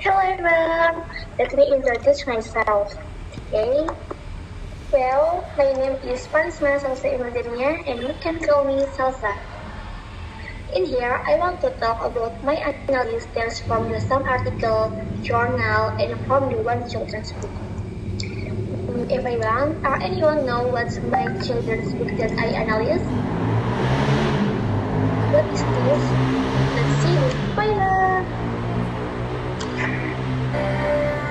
Hello everyone, let me introduce myself. Okay, well, my name is Pansma Salsa Imadania and you can call me Salsa. In here, I want to talk about my analysis from some article, journal, and from the one children's book. Everyone, or anyone know what's my children's book that I analyze? What is this? Let's see the spoiler!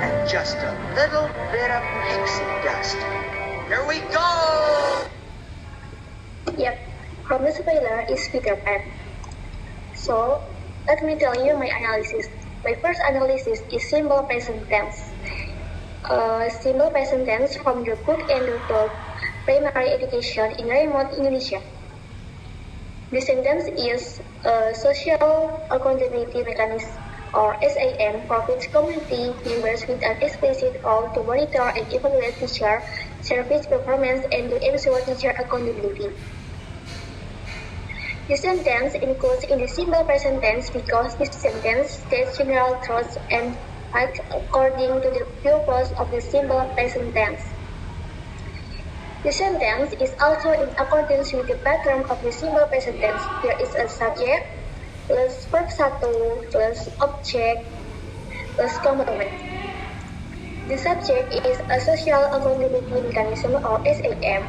And just a little bit of pixie dust. Here we go! Yep, from the spoiler is Peter Pan. So, let me tell you my analysis. My first analysis is simple present tense. Simple present tense from the book entitled Primary Education in Remote Indonesia. The sentence is a social accountability mechanism or SAM provides community members with an explicit role to monitor and evaluate teacher service performance and to ensure teacher accountability. The sentence includes in the simple present tense because this sentence states general truths and acts according to the purpose of the simple present tense. The sentence is also in accordance with the pattern of the simple present tense. There is a subject plus verb satu plus object plus complement. The subject is a social accountability mechanism or SAM.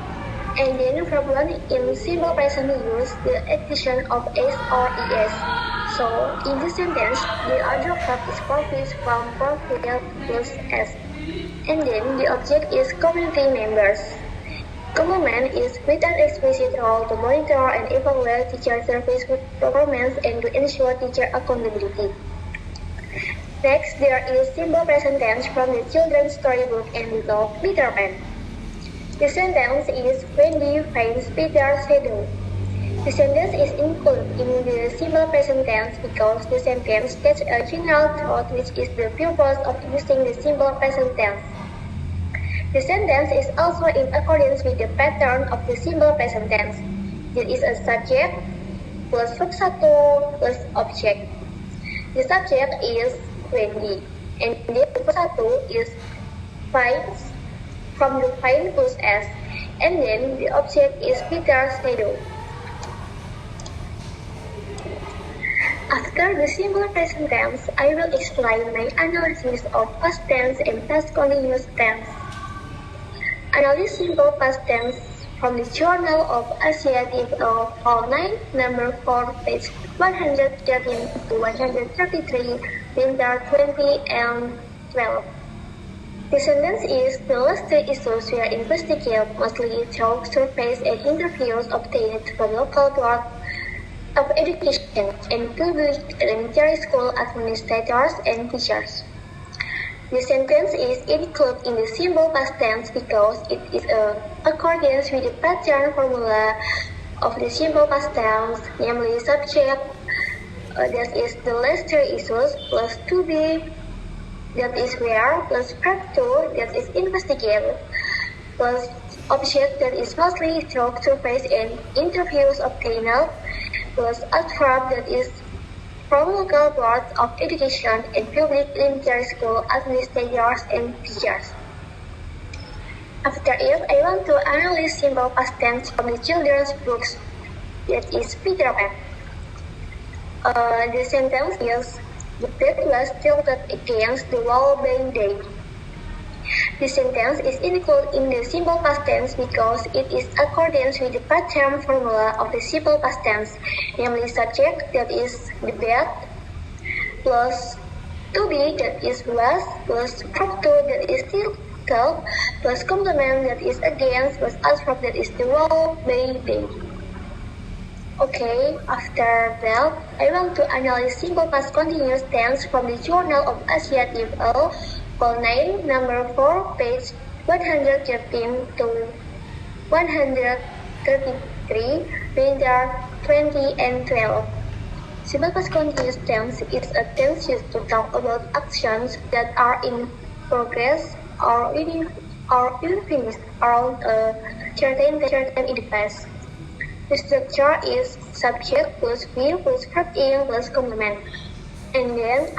And then verb 1 in simple present use the addition of s or es. So in this sentence, the other verb is profits from profit plus s. And then the object is community members. Complement is with an explicit role to monitor and evaluate teacher service performance and to ensure teacher accountability. Next, there is simple present tense from the children's storybook entitled Peter Pan. The sentence is Wendy finds Peter's shadow. The sentence is included in the simple present tense because the sentence states a general thought which is the purpose of using the simple present tense. The sentence is also in accordance with the pattern of the simple present tense. There is a subject plus verb satu plus object. The subject is Wendy and the verb satu is finds from the find plus s, and then the object is Peter's shadow. After the simple present tense, I will explain my analysis of past tense and past continuous tense. Analyze simple past tense from the Journal of Asiatic Law, Vol 9, number 4, page 113 to 133, winter 20 and 12. The sentence is, the last three issues were investigated mostly through surveys and interviews obtained from local board of education and public elementary school administrators and teachers. The sentence is included in the simple past tense because it is in accordance with the pattern formula of the simple past tense, namely subject, that is the last three issues, plus to be, that is where, plus verb to, that is investigated, plus object that is mostly through surveys and interviews obtained, plus adverb that is from local boards of education and public elementary school administrators and teachers. After it, I want to analyze simple past tense from the children's books, that is Peter Pan. The sentence is, the bed was tilted against the wall by day. The sentence is included in the simple past tense because it is accordance with the pattern formula of the simple past tense, namely subject that is the bed, plus to be that is was, plus verb to that is tilted, plus complement that is against, plus adverb that is the wall by day. Okay, after that, I want to analyze simple past continuous tense from the Journal of Asiatic Law, Vol 9, number 4, page 113 to 133, winter 20 and 12. Simple past continuous tense is a tense used to talk about actions that are in progress or unfinished around a certain in the past. The structure is subject plus be plus verb in plus complement. And then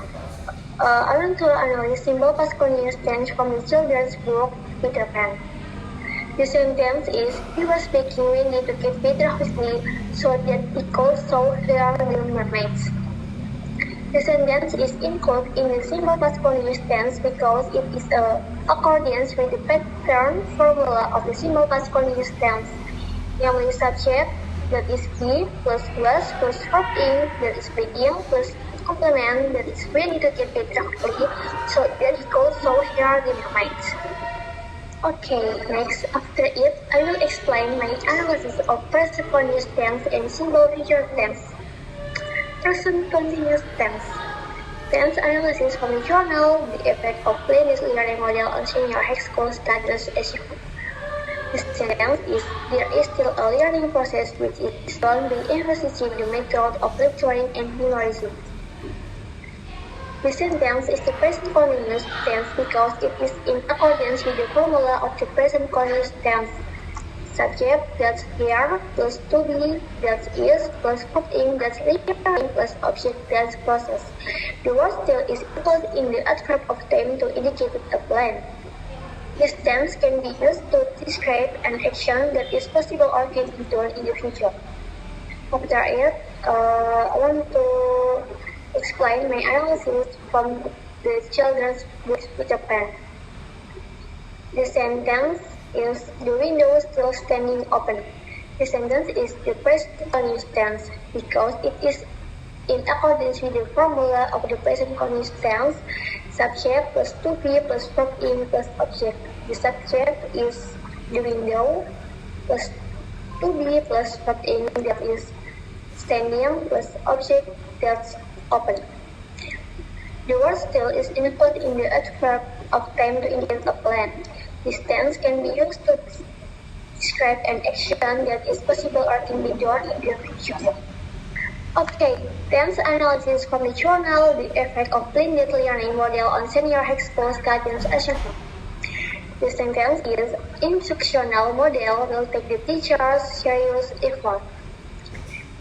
I want to analyze simple past continuous tense from the children's book Peter Pan. The sentence is, he was speaking we need to get better quickly so that he could saw her little mermaids. The sentence is included in the simple past continuous tense because it is accordance with the pattern formula of the simple past continuous tense, namely subject that is he plus verb in that is speaking plus complement that is ready to get better quickly so that he could saw her little mermaids. Okay, next, after it, I will explain my analysis of present continuous tense and simple future tense. Present continuous tense. Tense analysis from the journal, the effect of blended learning model on senior high school students achievement. The sentence is, there is still a learning process which is done by emphasizing the method of lecturing and memorizing. The sentence is the present continuous tense because it is in accordance with the formula of the present continuous tense. Subject that's here plus to be that's is plus verb in that's referring plus object that's process. The word still is included in the adverb of time to indicate a plan. This tense can be used to describe an action that is possible or can be done in the future. After it, I want to explain my analysis from the children's book Peter Pan. The sentence is the window still standing open. The sentence is the present continuous tense because it is in accordance with the formula of the present continuous tense, subject plus to be plus verb in plus object. The subject is the window plus to be plus verb in that is standing plus object that's open. The word still is included in the adverb of time to indicate a plan. This tense can be used to describe an action that is possible or can be done in the future. Okay, tense analysis from the journal, the effect of blended learning model on senior high school students achievement. The sentence is, instructional model will take the teacher's serious effort.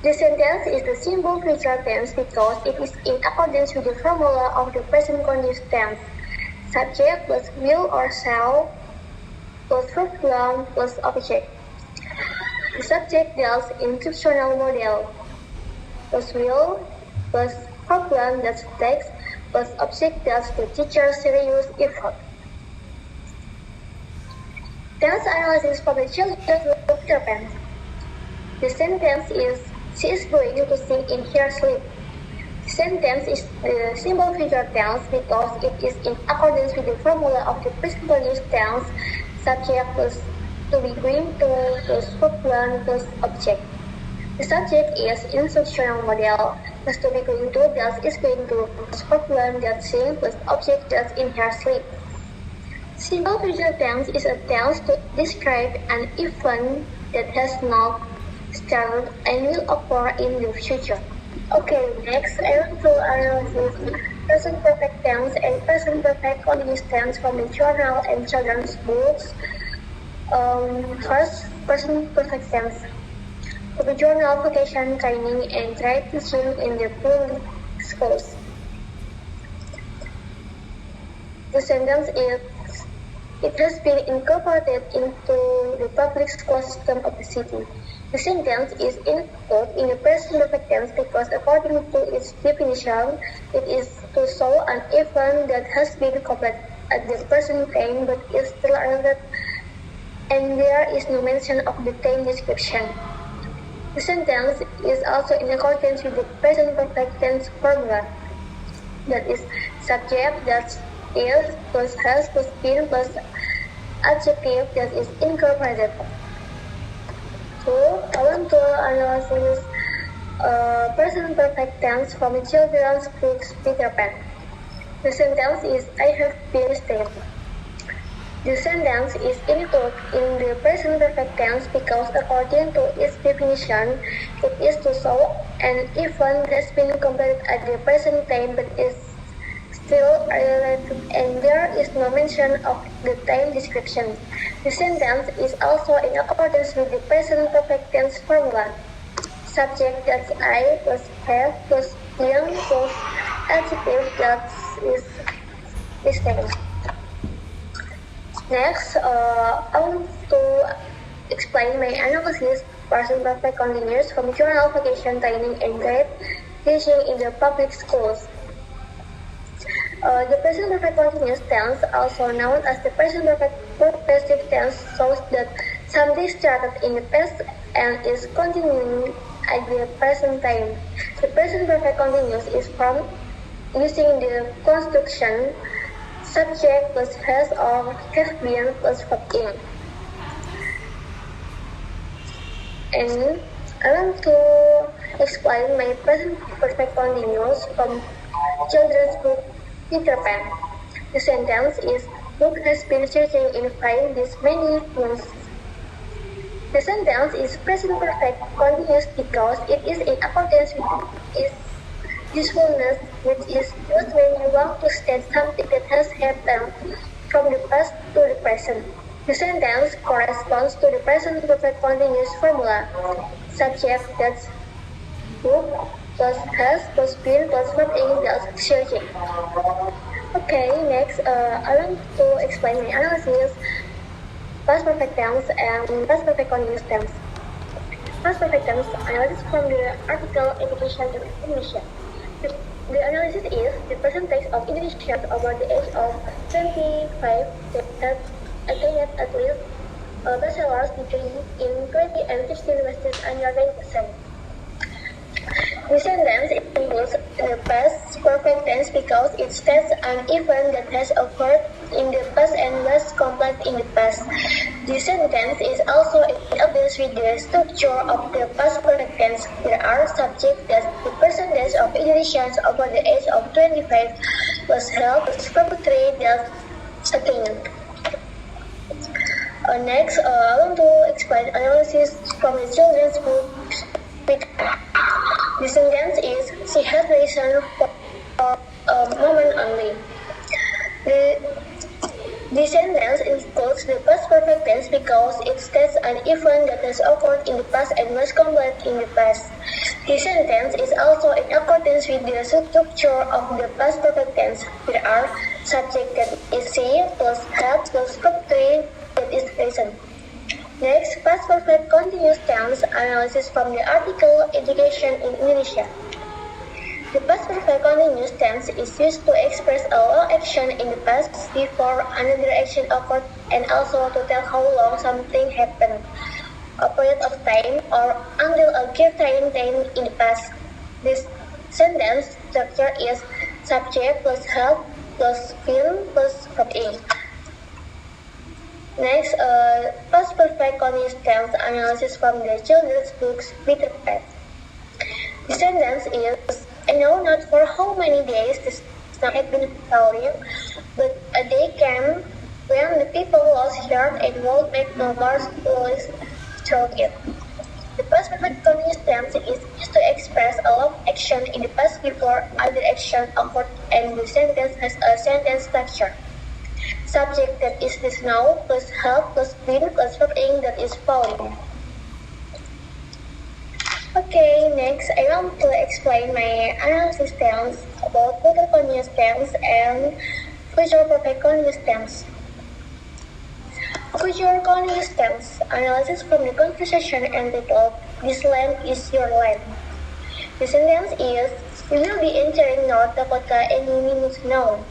The sentence is the simple future tense because it is in accordance with the formula of the present continuous tense. Subject plus will or shall plus verb plus object. The subject deals instructional model plus will plus verb that's text plus object deals the teacher's serious effort. Tense analysis for the children's book Peter Pan. The sentence is, she is going to sing in her sleep. The sentence is the simple future tense because it is in accordance with the formula of the present continuous tense, subject plus to be going to plus verb plus object. The subject is instructional model plus to be going to that is going to plus verb that sing plus object that's in her sleep. Simple future tense is a tense to describe an event that has not started and will occur in the future. Okay, next I want to analyze present perfect tense and present perfect continuous tense from the journal and children's books. First, present perfect tense. For the journal, vocation training and trade teaching in the public schools. The sentence is, it has been incorporated into the public school system of the city. The sentence is included in the present perfect tense because according to its definition, it is to show an event that has been completed at the present time but is still relevant and there is no mention of the time description. The sentence is also in accordance with the present perfect tense formula. That is, subject that is plus has plus been plus adjective that is incorporated. So, I want to analyze present perfect tense from the children's books Peter Pan. The sentence is, I have been staying. The sentence is included in the present perfect tense because according to its definition, it is to show an event that has been completed at the present time but is still relevant and there is no mention of the time description. The sentence is also in accordance with the present perfect tense formula. Subject that's I plus have plus been plus adjective that is distinct. Next, I want to explain my analysis present perfect continuous from journal vacation training and grade teaching in the public schools. The present perfect continuous tense, also known as the present perfect passive tense, shows that something started in the past and is continuing at the present time. The present perfect continuous is formed using the construction subject plus has or have been plus verb in. And I want to explain my present perfect continuous from children's book Peter Pan. The sentence is, Book has been searching in vain these many months. The sentence is present perfect continuous because it is in accordance with its usefulness, which is used when you want to state something that has happened from the past to the present. The sentence corresponds to the present perfect continuous formula. Subject that's book plus has plus been plus verb in plus searching. Okay, next I want to explain my analysis past perfect tense and past perfect continuous tense. Past perfect tense analysis from the article Education and Indonesia. The analysis is the percentage of Indonesians over the age of 25 that attained at least a bachelor's degree in 2016 was under 9%. The sentence includes the past perfect tense because it states an event that has occurred in the past and was completed in the past. The sentence is also in accordance with the structure of the past perfect tense. There are subjects that the percentage of Indonesians over the age of 25 was held as perpetuate that attained. Next, I want to explain analysis from the children's book. The sentence is, she had listened for a moment only. The sentence includes the past perfect tense because it states an event that has occurred in the past and was completed in the past. The sentence is also in accordance with the structure of the past perfect tense. There are subject that is she plus had plus verb 3 that is listened. Next, past perfect continuous tense analysis from the article Education in Indonesia. The past perfect continuous tense is used to express a long action in the past before another action occurred and also to tell how long something happened, a period of time, or until a given time in the past. This sentence structure is subject plus help plus been plus verb in. Next, past perfect continuous tense analysis from the children's books Peter Pan. The sentence is, I know not for how many days the snow had been falling, but a day came when the people lost heart and would make no more stories through it. The past perfect continuous tense is used to express a long action in the past before other action occurred, and the sentence has a sentence structure. Subject that is the snow plus help plus been plus verb in that is falling. Okay, next I want to explain my analysis tense about future continuous tense and future perfect continuous tense. Future continuous tense analysis from the conversation entitled This Land is Your Land. The sentence is, we will be entering North Dakota any minute now.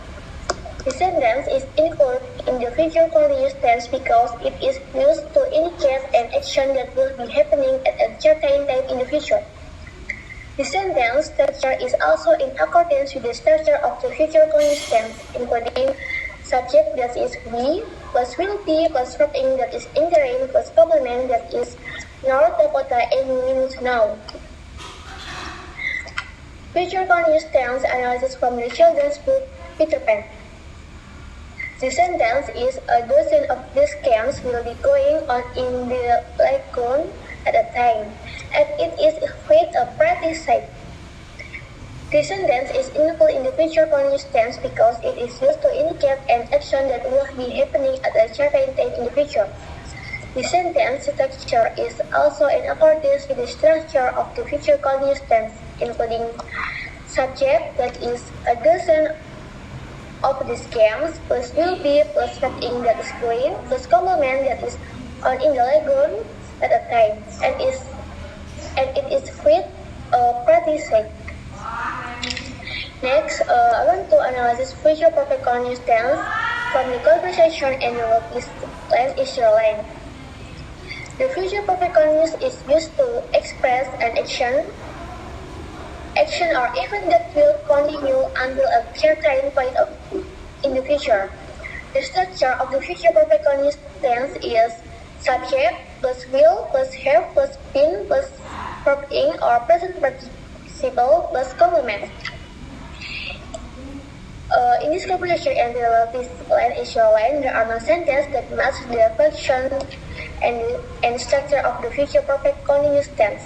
The sentence is included in the future continuous tense because it is used to indicate an action that will be happening at a certain time in the future. The sentence structure is also in accordance with the structure of the future continuous tense, including subject that is we plus will be plus verb in that is entering plus complement that is North Dakota any minute now. Future continuous tense analysis from the children's book Peter Pan. The sentence is, a dozen of these camps will be going on in the lagoon at a time, and it is quite a pretty sight. The sentence is included in the future continuous tense because it is used to indicate an action that will be happening at a certain time in the future. The sentence structure is also in accordance with the structure of the future continuous tense, including subject, that is a dozen of these games, plus will be, plus verb ing, that is going, plus complement, that is on in the lagoon at a time, and it is with a participle. Next, I want to analyze future perfect continuous tense from the conversation and the verb is your line. The future perfect continuous is used to express an action or event that will continue until a certain point in the future. The structure of the future perfect continuous tense is subject plus will plus have plus been plus verb ing or present participle plus complement. In this calculation and this line is your line, there are no sentences that match the function and structure of the future perfect continuous tense.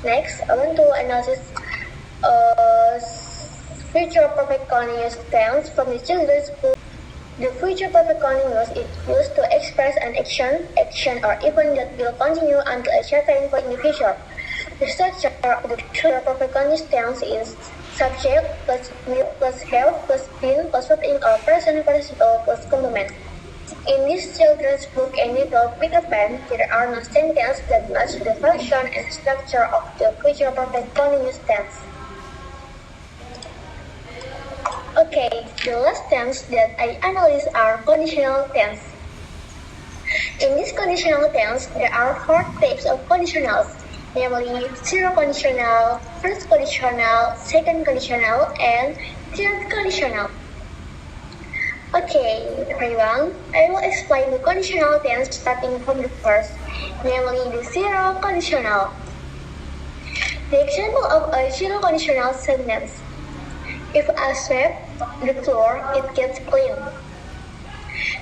Next, I want to analyze future perfect continuous tense from the children's book. The future perfect continuous is used to express an action or event that will continue until a certain point in the future. The structure of the future perfect continuous tense is subject plus will plus have plus been plus verb ing or present participle plus complement. In this children's book and little Peter Pan, there are no sentences that match the function and structure of the future perfect continuous tense. Okay, the last tense that I analyze are conditional tense. In this conditional tense, there are 4 types of conditionals, namely zero conditional, first conditional, second conditional, and third conditional. Okay, everyone, I will explain the conditional tense starting from the first, namely the zero conditional. The example of a zero conditional sentence: if I sweep the floor, it gets clean.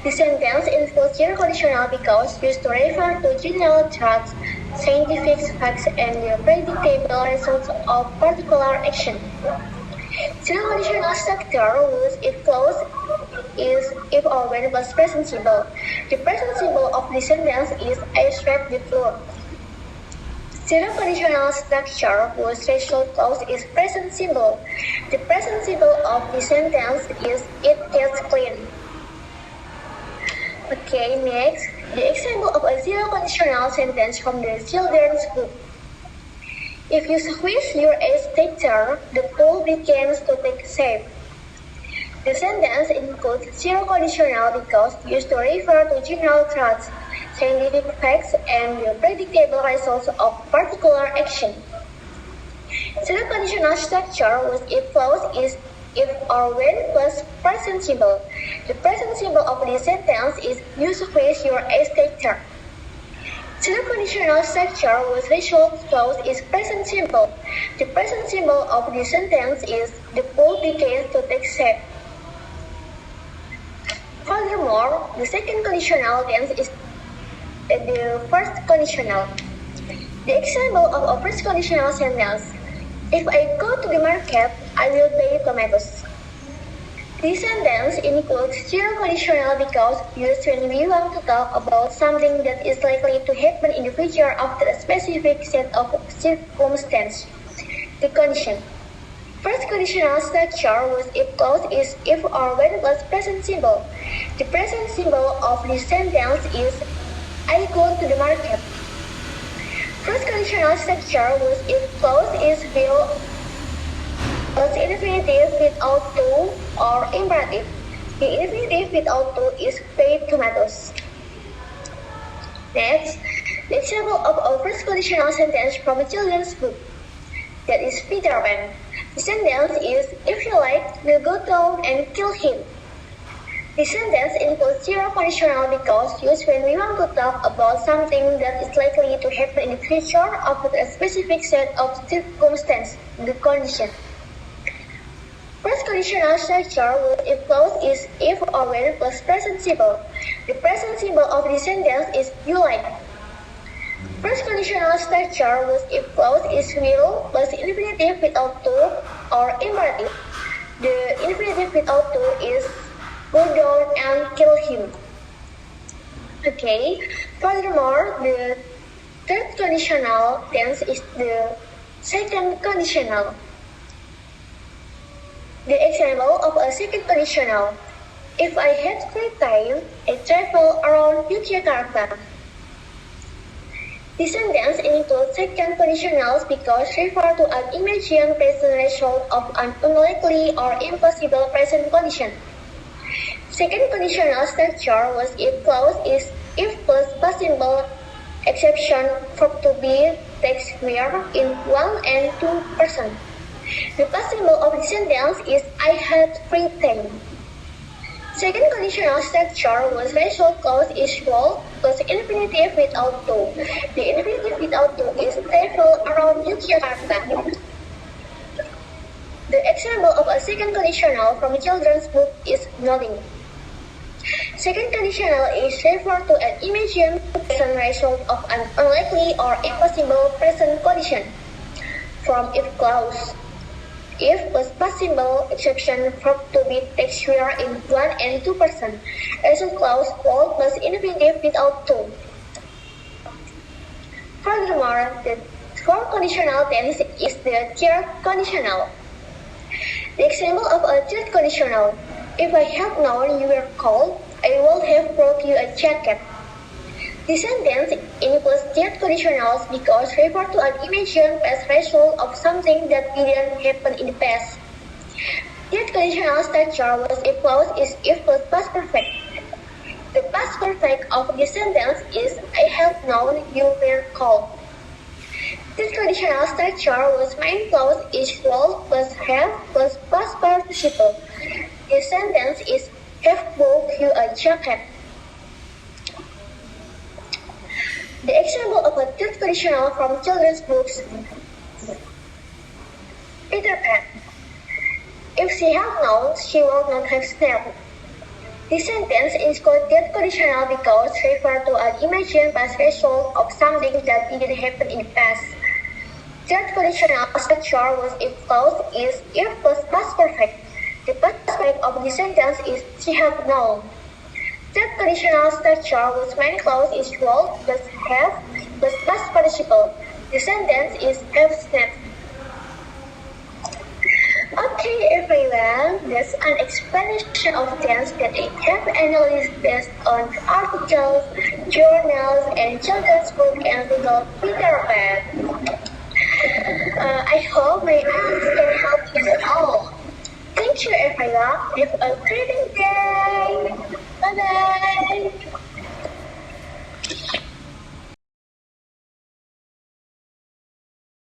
The sentence includes zero conditional because used to refer to general truths, scientific facts, and the predictable results of particular action. Zero conditional structure whose if clause is if or when plus present simple. The present simple of the sentence is I swept the floor. Zero conditional structure whose result clause is present simple. The present simple of the sentence is it gets clean. Okay, next, the example of a zero conditional sentence from the children's book. If you squeeze your ejector, the pool begins to take shape. The sentence includes zero conditional because used to refer to general truths, scientific facts, and the predictable results of particular action. Zero conditional structure with if clause is if or when plus present simple. The present simple of the sentence is you squeeze your ejector. Zero conditional structure with result clause is present simple. The present simple of the sentence is the pool begins to take shape. Furthermore, the second conditional tense is the first conditional. The example of a first conditional sentence: if I go to the market, I will buy tomatoes. This sentence includes zero conditional because used when we want to talk about something that is likely to happen in the future after a specific set of circumstances. The condition. First conditional structure with if clause is if or when plus present simple. The present simple of this sentence is I go to the market. First conditional structure with if clause is will plus infinitive without to or imperative. The infinitive without to is buy tomatoes. Next, the example of a first conditional sentence from a children's book. That is Peter Pan. The sentence is if you like, we'll go down and kill him. The sentence includes zero conditional because used when we want to talk about something that is likely to happen in the future after a specific set of circumstances, the condition. First conditional structure with if clause is if or when plus present simple. The present simple of the sentence is you like. First conditional structure with if clause is will plus infinitive without to or imperative. The infinitive without to is go down and kill him. Okay, furthermore, the third conditional tense is the second conditional. The example of a second conditional. If I had free time, I'd travel around Yogyakarta. This sentence includes second conditionals because refer to an imagined present result of an unlikely or impossible present condition. Second conditional structure was if clause is if plus possible exception verb to be text where in 1 and 2%. The possible of the sentence is I had free time. Second conditional structure was result clause is role plus infinitive without to. The infinitive without to is travel around Yogyakarta. The example of a second conditional from children's book is nothing. Second conditional is refer to an imagined present result of an unlikely or impossible present condition. From if clause. If plus possible exception verb to be text where in 1 and 2%. Result clause all plus infinitive without to. Furthermore, the fourth conditional tense is the third conditional. The example of a third conditional. If I had known you were cold, I would have brought you a jacket. This sentence includes third conditionals because refer to an imagined past result of something that didn't happen in the past. Third conditional structure was if clause is if plus past perfect. The past perfect of this sentence is I have known you were cold. This conditional structure was main clause is will plus have plus past participle. This sentence is have bought you a jacket. The example of a third conditional from children's books. Peter Pan. If she had known, she would not have snapped. This sentence is called third conditional because refer to an imagined past result of something that didn't happen in the past. Third conditional structure was if clause is if plus past perfect. The past perfect of this sentence is she had known. Third conditional structure was main clause is will plus have plus past participle. The sentence is have snapped. Okay everyone, that's an explanation of tense that I have analyzed based on articles, journals, and children's book and legal Peter Pan. I hope my answers can help you all. Thank you everyone. Have a great day. Bye bye.